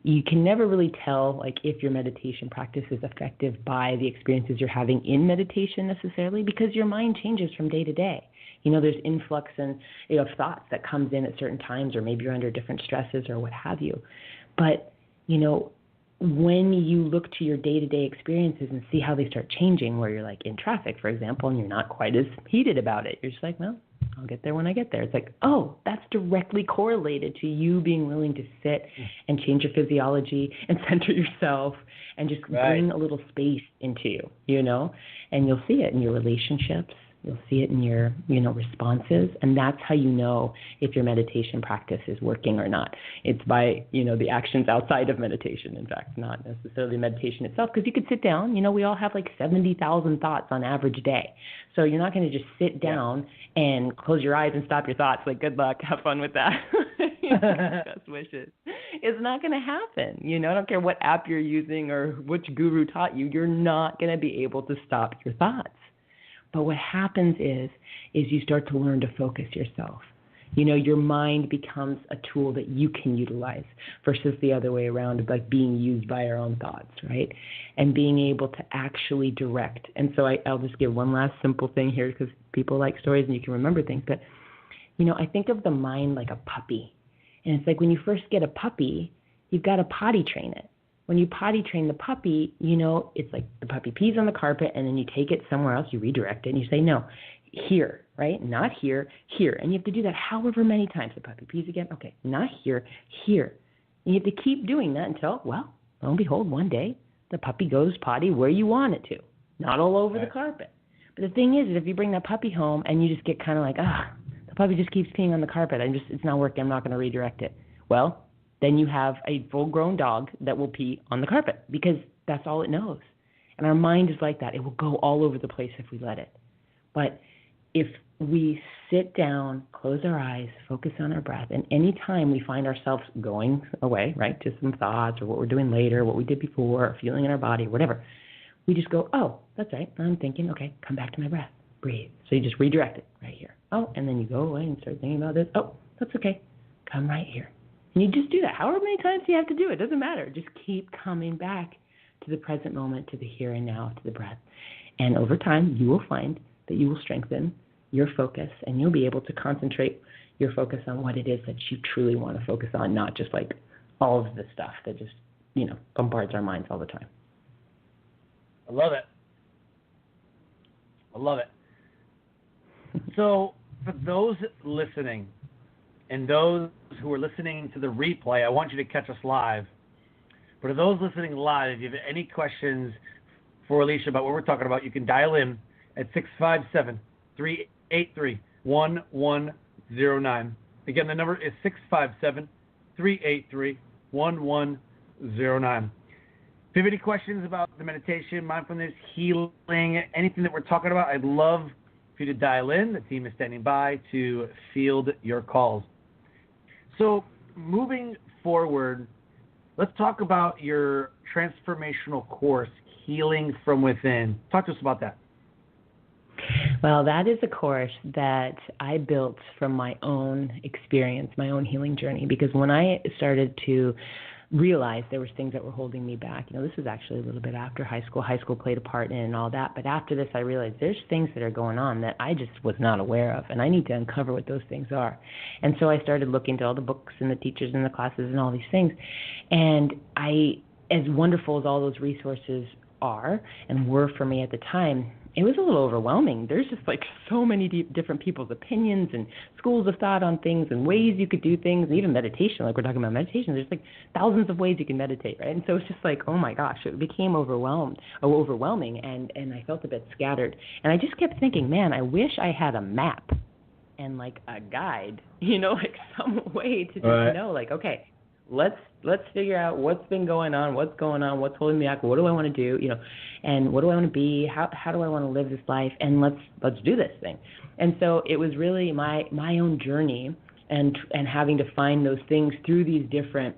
You can never really tell if your meditation practice is effective by the experiences you're having in meditation necessarily, because your mind changes from day to day. There's influx and of thoughts that comes in at certain times, or maybe you're under different stresses or what have you. But, when you look to your day-to-day experiences and see how they start changing, where you're like in traffic, for example, and you're not quite as heated about it, you're just like, well, I'll get there when I get there. It's like, oh, that's directly correlated to you being willing to sit and change your physiology and center yourself and just bring a little space into you, you know? And you'll see it in your relationships. You'll see it in your, responses. And that's how you know if your meditation practice is working or not. It's by, the actions outside of meditation, in fact, not necessarily meditation itself. Because you could sit down, we all have like 70,000 thoughts on average day. So you're not going to just sit down and close your eyes and stop your thoughts. Like, good luck, have fun with that. Best wishes. It's not going to happen. I don't care what app you're using or which guru taught you. You're not going to be able to stop your thoughts. But what happens is you start to learn to focus yourself. Your mind becomes a tool that you can utilize versus the other way around of like being used by our own thoughts, right? And being able to actually direct. And so I'll just give one last simple thing here because people like stories and you can remember things. But, I think of the mind like a puppy. And it's like when you first get a puppy, you've got to potty train it. When you potty train the puppy, it's like the puppy pees on the carpet and then you take it somewhere else, you redirect it and you say, no, here, right? Not here, here. And you have to do that however many times. The puppy pees again. Okay, not here, here. And you have to keep doing that until, well, lo and behold, one day the puppy goes potty where you want it to, not all over the carpet. But the thing is if you bring that puppy home and you just get kind of like, the puppy just keeps peeing on the carpet. It's not working. I'm not going to redirect it. Well, then you have a full-grown dog that will pee on the carpet because that's all it knows. And our mind is like that. It will go all over the place if we let it. But if we sit down, close our eyes, focus on our breath, and any time we find ourselves going away, right, to some thoughts or what we're doing later, what we did before, or feeling in our body, whatever, we just go, oh, that's right, I'm thinking, okay, come back to my breath, breathe. So you just redirect it right here. Oh, and then you go away and start thinking about this. Oh, that's okay, come right here. And you just do that. However many times you have to do it, doesn't matter. Just keep coming back to the present moment, to the here and now, to the breath. And over time, you will find that you will strengthen your focus and you'll be able to concentrate your focus on what it is that you truly want to focus on, not just like all of the stuff that just, bombards our minds all the time. I love it. I love it. So for those listening, and those who are listening to the replay, I want you to catch us live. But for those listening live, if you have any questions for Alisha about what we're talking about, you can dial in at 657-383-1109. Again, the number is 657-383-1109. If you have any questions about the meditation, mindfulness, healing, anything that we're talking about, I'd love for you to dial in. The team is standing by to field your calls. So moving forward, let's talk about your transformational course, Healing from Within. Talk to us about that. Well, that is a course that I built from my own experience, my own healing journey, because when I started to realized there was things that were holding me back. This was actually a little bit after high school. High school played a part in it and all that. But after this, I realized there's things that are going on that I just was not aware of, and I need to uncover what those things are. And so I started looking to all the books and the teachers and the classes and all these things. And as wonderful as all those resources are and were for me at the time, it was a little overwhelming. There's just like so many different people's opinions and schools of thought on things and ways you could do things, and even meditation, like we're talking about meditation. There's like thousands of ways you can meditate, right? And so it's just like, oh my gosh, it became overwhelming, and I felt a bit scattered. And I just kept thinking, man, I wish I had a map and like a guide, like some way to just know, like, okay, let's figure out what's been going on, what's holding me back, what do I want to do, and what do I want to be, how do I want to live this life, and let's do this thing. And so it was really my own journey and having to find those things through these different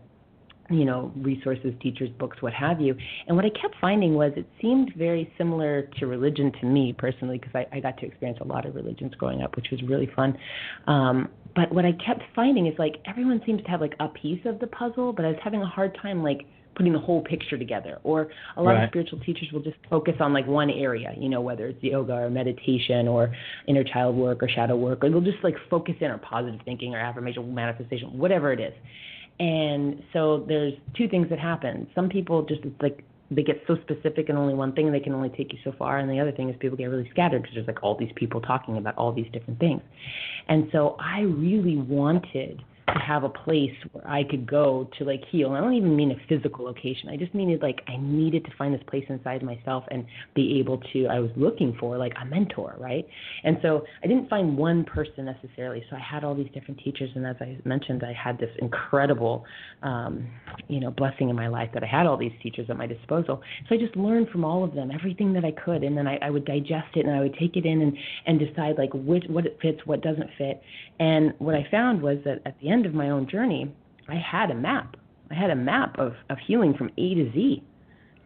resources, teachers, books, what have you. And what I kept finding was it seemed very similar to religion to me personally, because I got to experience a lot of religions growing up, which was really fun. But what I kept finding is like everyone seems to have like a piece of the puzzle, but I was having a hard time like putting the whole picture together. Or a lot of spiritual teachers will just focus on like one area, whether it's yoga or meditation or inner child work or shadow work, or they'll just like focus in on positive thinking or affirmation, manifestation, whatever it is. And so there's two things that happen. Some people just, it's like, they get so specific in only one thing, and they can only take you so far. And the other thing is people get really scattered because there's like all these people talking about all these different things. And so I really wanted to have a place where I could go to like heal. And I don't even mean a physical location. I just mean like I needed to find this place inside myself and be able to, I was looking for like a mentor, right? And so I didn't find one person necessarily. So I had all these different teachers. And as I mentioned, I had this incredible, blessing in my life that I had all these teachers at my disposal. So I just learned from all of them, everything that I could. And then I would digest it and I would take it in and decide like what it fits, what doesn't fit. And what I found was that at the end of my own journey, I had a map. I had a map of healing from A to Z.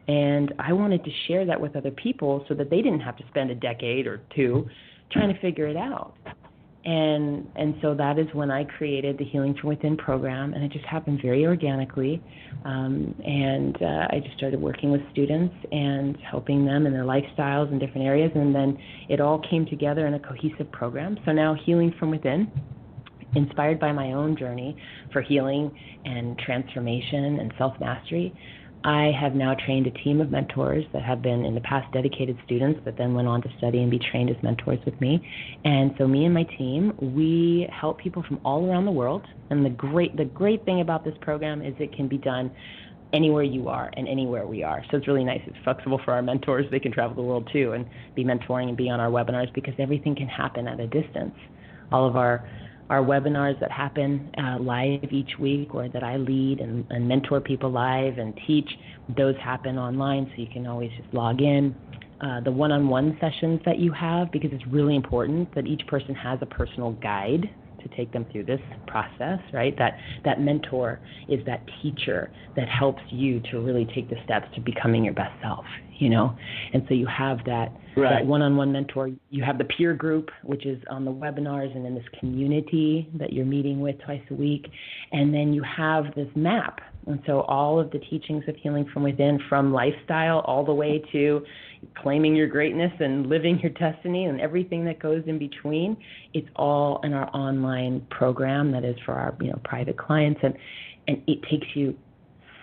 And I wanted to share that with other people so that they didn't have to spend a decade or two trying to figure it out. And so that is when I created the Healing from Within program, and it just happened very organically. I just started working with students and helping them in their lifestyles in different areas, and then it all came together in a cohesive program. So now Healing from Within, inspired by my own journey for healing and transformation and self-mastery, I have now trained a team of mentors that have been in the past dedicated students that then went on to study and be trained as mentors with me. And so me and my team, we help people from all around the world. And the great thing about this program is it can be done anywhere you are and anywhere we are. So it's really nice. It's flexible for our mentors. They can travel the world too and be mentoring and be on our webinars because everything can happen at a distance. All of our webinars that happen live each week, or that I lead and mentor people live and teach, those happen online, so you can always just log in. The one-on-one sessions that you have, because it's really important that each person has a personal guide to take them through this process, right? That mentor is that teacher that helps you to really take the steps to becoming your best self, And so you have that one-on-one mentor. You have the peer group, which is on the webinars and in this community that you're meeting with twice a week. And then you have this map. And so all of the teachings of Healing from Within, from lifestyle all the way to claiming your greatness and living your destiny and everything that goes in between, it's all in our online program that is for our private clients. And it takes you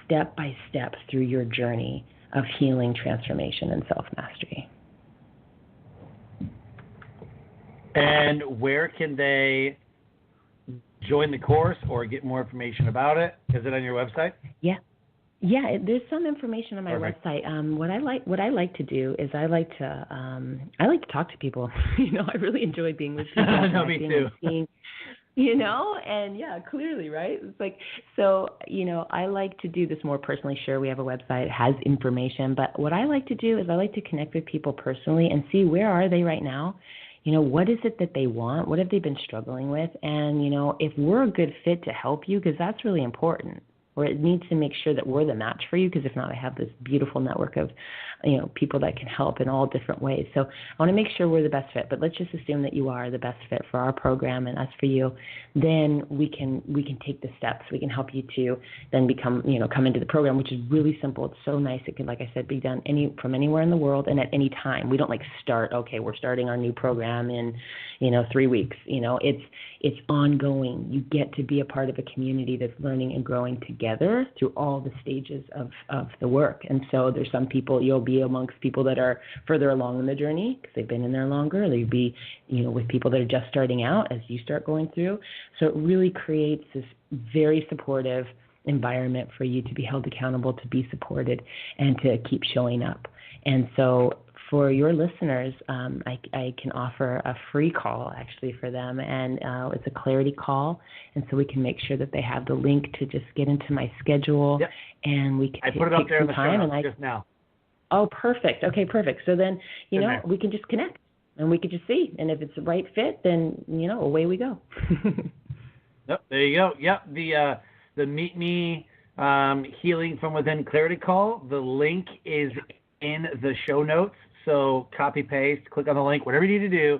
step by step through your journey of healing, transformation, and self-mastery. And where can they join the course or get more information about it? Is it on your website? Yeah, there's some information on my website. What I like to do is I like to talk to people. I really enjoy being with people. No, me too. And yeah, clearly, right? It's like, so, I like to do this more personally. Sure, we have a website, it has information, but what I like to do is I like to connect with people personally and see where are they right now. What is it that they want? What have they been struggling with? And, if we're a good fit to help you, because that's really important, or it needs to make sure that we're the match for you, because if not, I have this beautiful network of, people that can help in all different ways. So I want to make sure we're the best fit, but let's just assume that you are the best fit for our program and us for you. Then we can take the steps. We can help you to then become, come into the program, which is really simple. It's so nice. It can, like I said, be done from anywhere in the world and at any time. We don't start, okay, we're starting our new program in, 3 weeks. It's ongoing. You get to be a part of a community that's learning and growing together through all the stages of the work. And so there's some people, you'll be amongst people that are further along in the journey because they've been in there longer. They'll be, with people that are just starting out as you start going through. So it really creates this very supportive environment for you to be held accountable, to be supported, and to keep showing up. And so for your listeners, I can offer a free call actually for them, and it's a clarity call, and so we can make sure that they have the link to just get into my schedule, and we can I put it up there in the show notes just now. Oh, perfect. Okay, perfect. So then, we can just connect, and we can just see, and if it's the right fit, then away we go. Yep, there you go. Yep, the Meet Me Healing from Within Clarity Call. The link is in the show notes. So copy, paste, click on the link, whatever you need to do,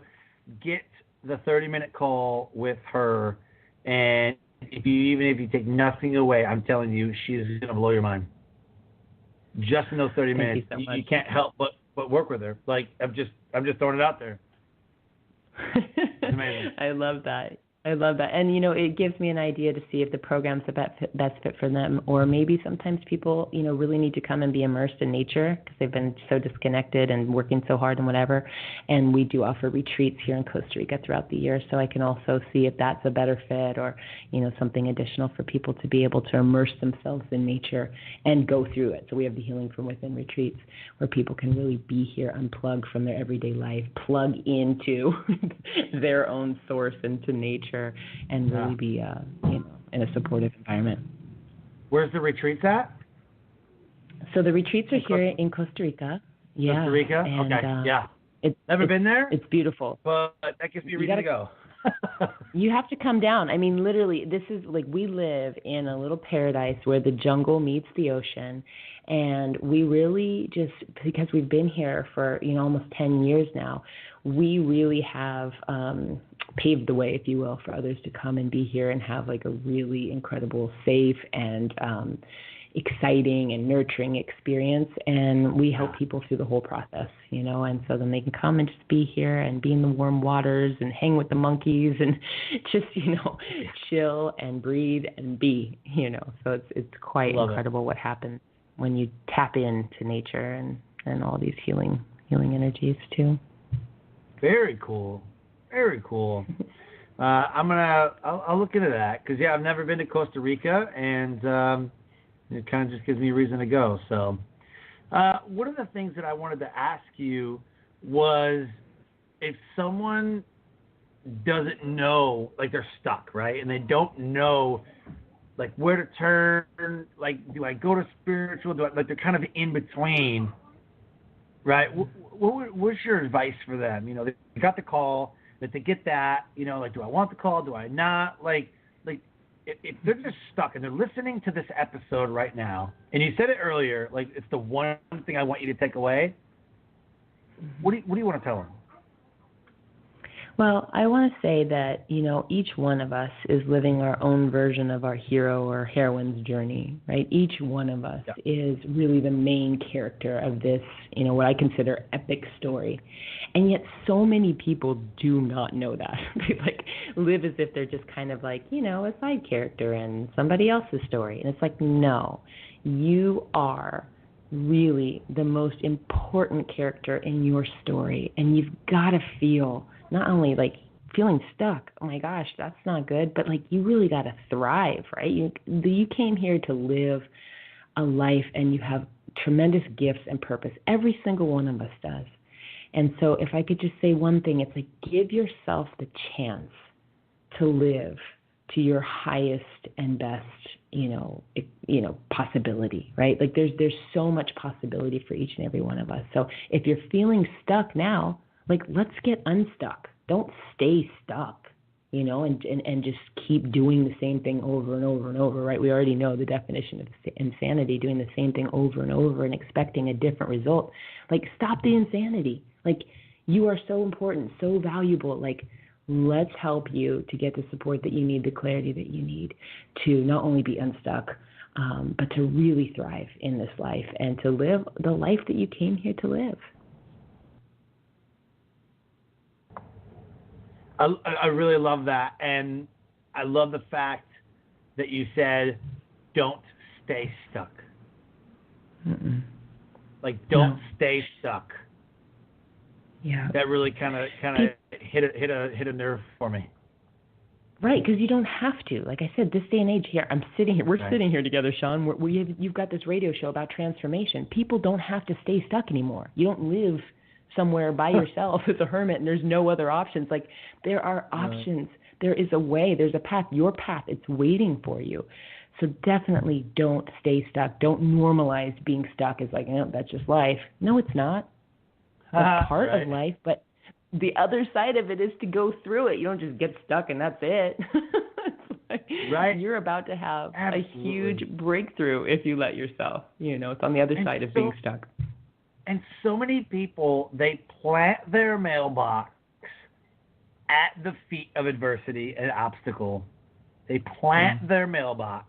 get the 30-minute call with her. And even if you take nothing away, I'm telling you, she's going to blow your mind. Just in those 30 minutes, you can't help but work with her. Like, I'm just throwing it out there. It's amazing. I love that. I love that. And, it gives me an idea to see if the program's the best fit for them. Or maybe sometimes people, really need to come and be immersed in nature because they've been so disconnected and working so hard and whatever. And we do offer retreats here in Costa Rica throughout the year. So I can also see if that's a better fit or, something additional for people to be able to immerse themselves in nature and go through it. So we have the Healing from Within retreats where people can really be here, unplug from their everyday life, plug into their own source, into nature, and really be, in a supportive environment. Where's the retreats at? So the retreats are here in Costa Rica. Yeah. Costa Rica? And, okay, It's never been there? It's beautiful. But that gives me a reason to go. You have to come down. I mean, literally, this is we live in a little paradise where the jungle meets the ocean. And we really just, because we've been here for, almost 10 years now, we really have paved the way, if you will, for others to come and be here and have a really incredible, safe and exciting and nurturing experience. And we help people through the whole process, and so then they can come and just be here and be in the warm waters and hang with the monkeys and just, chill and breathe and be, so it's quite incredible what happens when you tap into nature and all these healing energies too. Very cool. Very cool. I'll look into that because I've never been to Costa Rica, and it kind of just gives me a reason to go. So, one of the things that I wanted to ask you was if someone doesn't know, they're stuck, right, and they don't know, where to turn, do I go to spiritual? They're kind of in between, right? What's your advice for them? They got the call, that they get that, do I want the call? Do I not? If they're just stuck and they're listening to this episode right now, and you said it earlier, it's the one thing I want you to take away. What do you want to tell them? Well, I want to say that, each one of us is living our own version of our hero or heroine's journey, right? Each one of us is really the main character of this, what I consider epic story. And yet so many people do not know that. They live as if they're just kind of a side character in somebody else's story. And it's no, you are really the most important character in your story. And you've got to feel not only feeling stuck, oh my gosh, that's not good, but you really got to thrive, right? You came here to live a life and you have tremendous gifts and purpose. Every single one of us does. And so if I could just say one thing, it's give yourself the chance to live to your highest and best, possibility, right? There's so much possibility for each and every one of us. So if you're feeling stuck now, let's get unstuck. Don't stay stuck, and just keep doing the same thing over and over and over, right? We already know the definition of insanity, doing the same thing over and over and expecting a different result. Stop the insanity. You are so important, so valuable. Let's help you to get the support that you need, the clarity that you need to not only be unstuck, but to really thrive in this life and to live the life that you came here to live. I really love that, and I love the fact that you said, "Don't stay stuck." Mm-mm. Don't stay stuck. Yeah. That really kind of hit a nerve for me. Right, because you don't have to. Like I said, this day and age here, we're sitting here together, Shawn. You've got this radio show about transformation. People don't have to stay stuck anymore. You don't live somewhere by yourself as a hermit and there's no other options. There are options. There is a way. There's a path. Your path, it's waiting for you. So definitely don't stay stuck. Don't normalize being stuck as that's just life. No, it's not. That's part of life, but the other side of it is to go through it. You don't just get stuck and that's it. Right. You're about to have a huge breakthrough if you let yourself. It's on the other side of being stuck. And so many people, they plant their mailbox at the feet of adversity and obstacle. They plant their mailbox,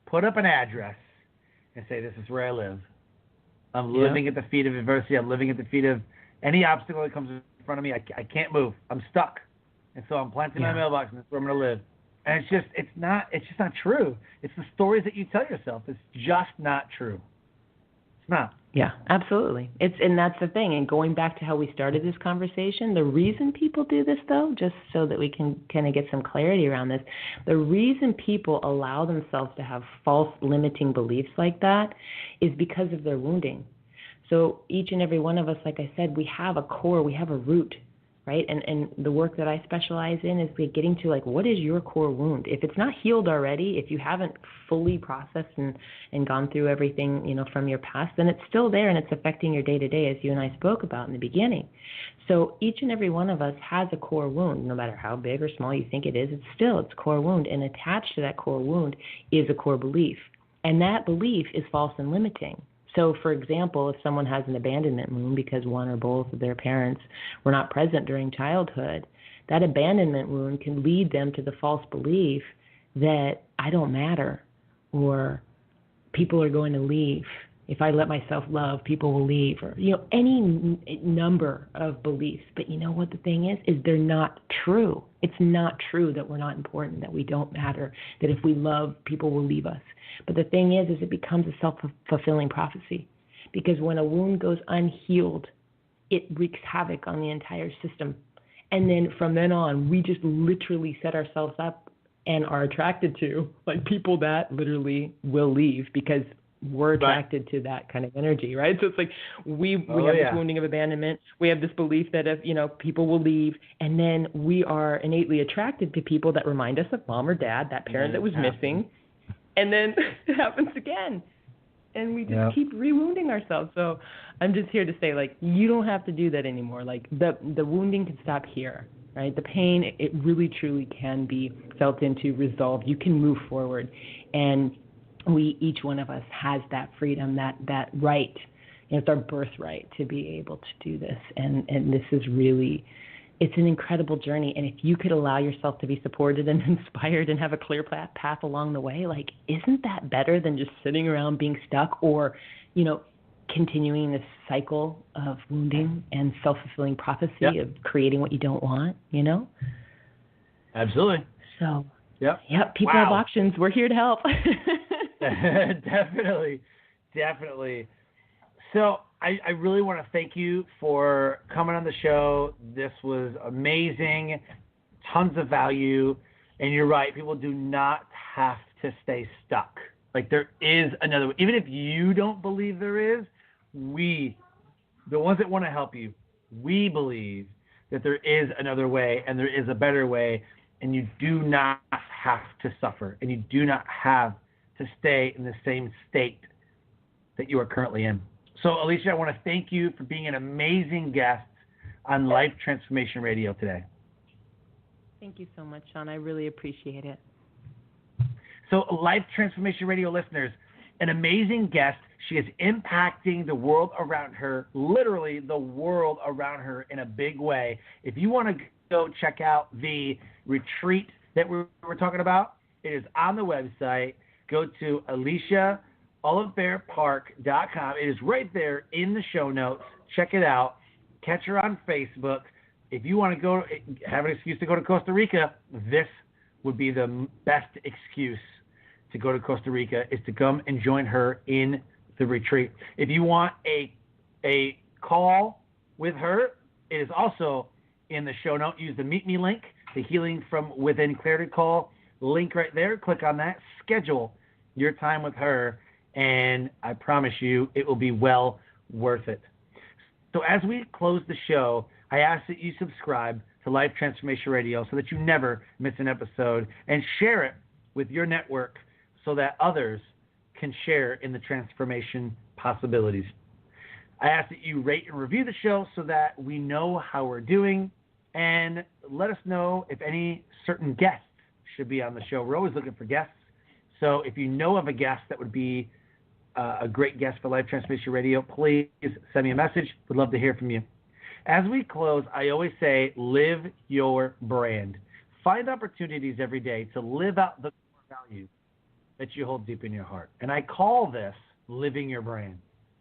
put up an address, and say, "This is where I live. I'm living at the feet of adversity. I'm living at the feet of any obstacle that comes in front of me. I can't move. I'm stuck." and so I'm planting my mailbox, and that's where I'm going to live. And it's just not true. It's the stories that you tell yourself. It's just not true. It's not. Yeah, absolutely. And that's the thing. And going back to how we started this conversation, the reason people do this, though, just so that we can kind of get some clarity around this, the reason people allow themselves to have false limiting beliefs like that is because of their wounding. So each and every one of us, like I said, we have a core, we have a root, right? And the work that I specialize in is getting to, like, what is your core wound? If it's not healed already, if you haven't fully processed and gone through everything, from your past, then it's still there and it's affecting your day-to-day, as you and I spoke about in the beginning. So each and every one of us has a core wound. No matter how big or small you think it is, it's core wound. And attached to that core wound is a core belief. And that belief is false and limiting. So, for example, if someone has an abandonment wound because one or both of their parents were not present during childhood, that abandonment wound can lead them to the false belief that I don't matter, or people are going to leave. If I let myself love, people will leave, or, any number of beliefs. But you know what the thing is they're not true. It's not true that we're not important, that we don't matter, that if we love, people will leave us. But the thing is it becomes a self-fulfilling prophecy, because when a wound goes unhealed, it wreaks havoc on the entire system. And then from then on, we just literally set ourselves up and are attracted to, like, people that literally will leave because we're attracted to that kind of energy, right? So it's like we have this wounding of abandonment. We have this belief that if, people will leave, and then we are innately attracted to people that remind us of mom or dad, that parent that was missing. And then it happens again. And we just keep re-wounding ourselves. So I'm just here to say, like, you don't have to do that anymore. Like, the wounding can stop here, right? The pain, it really, truly can be felt into, resolved. You can move forward. And each one of us has that freedom, that right. It's our birthright to be able to do this. And this is really, it's an incredible journey. And if you could allow yourself to be supported and inspired and have a clear path along the way, like, isn't that better than just sitting around being stuck or, continuing this cycle of wounding and self-fulfilling prophecy of creating what you don't want, Absolutely. So, people have options. We're here to help. Definitely. So I really want to thank you for coming on the show. This was amazing, tons of value. And you're right, people do not have to stay stuck. Like, there is another way. Even if you don't believe there is, the ones that want to help you, we believe that there is another way and there is a better way, and you do not have to suffer, and you do not have to stay in the same state that you are currently in. So, Alisha, I want to thank you for being an amazing guest on Life Transformation Radio today. Thank you so much, Shawn. I really appreciate it. So, Life Transformation Radio listeners, an amazing guest. She is impacting the world around her, literally the world around her, in a big way. If you want to go check out the retreat that we're talking about, it is on the website. Go to AlishaOlivierPark.com. It is right there in the show notes. Check it out. Catch her on Facebook. If you want to go, have an excuse to go to Costa Rica, this would be the best excuse to go to Costa Rica, is to come and join her in the retreat. If you want a call with her, it is also in the show note. Use the Meet Me link, the Healing from Within Clarity Call link right there. Click on that. Schedule your time with her, and I promise you it will be well worth it. So as we close the show, I ask that you subscribe to Life Transformation Radio so that you never miss an episode, and share it with your network so that others can share in the transformation possibilities. I ask that you rate and review the show so that we know how we're doing, and let us know if any certain guests should be on the show. We're always looking for guests. So if you know of a guest that would be a great guest for Life Transformation Radio, please send me a message. We'd love to hear from you. As we close, I always say, live your brand. Find opportunities every day to live out the core values that you hold deep in your heart. And I call this living your brand.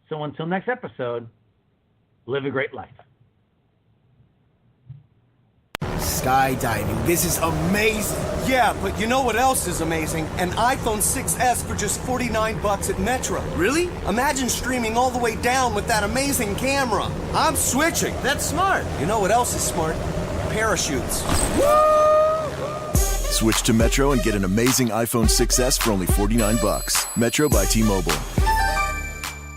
So until next episode, live a great life. Skydiving. This is amazing. Yeah, but you know what else is amazing? An iPhone 6S for just $49 at Metro. Really? Imagine streaming all the way down with that amazing camera. I'm switching. That's smart. You know what else is smart? Parachutes. Switch to Metro and get an amazing iPhone 6S for only $49. Metro by T-Mobile.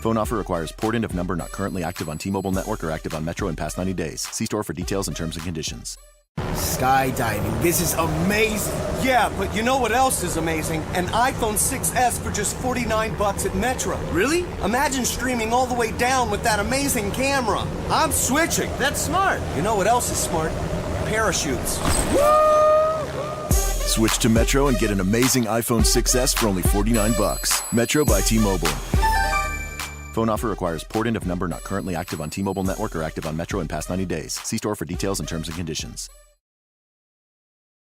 Phone offer requires port-in of number not currently active on T-Mobile network or active on Metro in past 90 days. See store for details and terms and conditions. Skydiving. This is amazing. Yeah, but you know what else is amazing? An iPhone 6S for just $49 at Metro. Really? Imagine streaming all the way down with that amazing camera. I'm switching. That's smart. You know what else is smart? Parachutes. Switch to Metro and get an amazing iPhone 6S for only $49. Metro by T-Mobile. Phone offer requires port-in of number not currently active on T-Mobile network or active on Metro in past 90 days. See store for details and terms and conditions.